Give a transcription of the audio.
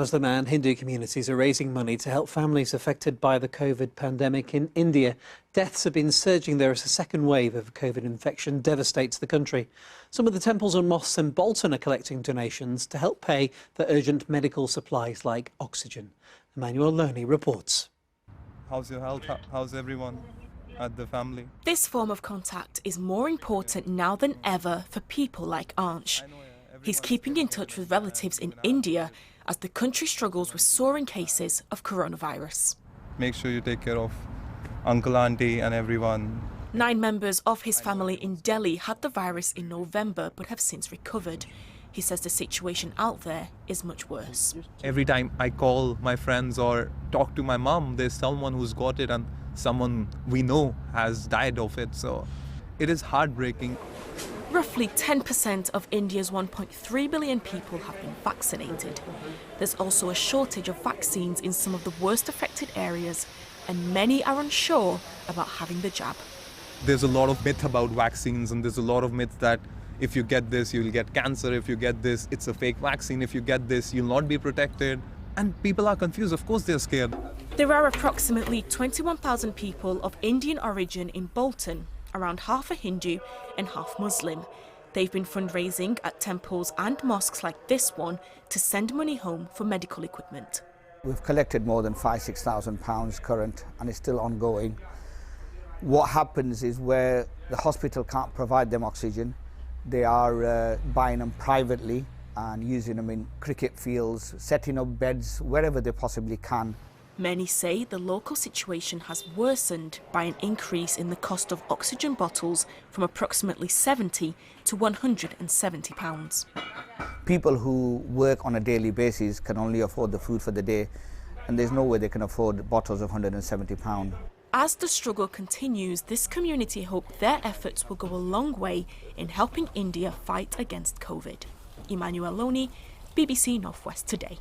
Muslim and Hindu communities are raising money to help families affected by the COVID pandemic in India. Deaths have been surging there as a second wave of COVID infection devastates the country. Some of the temples and mosques in Bolton are collecting donations to help pay for urgent medical supplies like oxygen. Emmanuel Loney reports. How's your health? How's everyone at the family? This form of contact is more important now than ever for people like Ansh. He's keeping in touch with relatives in India as the country struggles with soaring cases of coronavirus. Make sure you take care of uncle, auntie and everyone. 9 members of his family in Delhi had the virus in November but have since recovered. He says the situation out there is much worse. Every time I call my friends or talk to my mom, there's someone who's got it and someone we know has died of it. So it is heartbreaking. Roughly 10% of India's 1.3 billion people have been vaccinated. There's also a shortage of vaccines in some of the worst affected areas, and many are unsure about having the jab. There's a lot of myth about vaccines, and there's a lot of myth that if you get this, you'll get cancer. If you get this, it's a fake vaccine. If you get this, you'll not be protected. And people are confused. Of course, they're scared. There are approximately 21,000 people of Indian origin in Bolton, around half are Hindu and half Muslim. They've been fundraising at temples and mosques like this one to send money home for medical equipment. We've collected more than £5,000–6,000 current, and it's still ongoing. What happens is where the hospital can't provide them oxygen, they are buying them privately and using them in cricket fields, setting up beds wherever they possibly can. Many say the local situation has worsened by an increase in the cost of oxygen bottles from approximately £70 to £170. People who work on a daily basis can only afford the food for the day, and there's no way they can afford bottles of £170. As the struggle continues, this community hope their efforts will go a long way in helping India fight against COVID. Emmanuel Loney, BBC Northwest Today.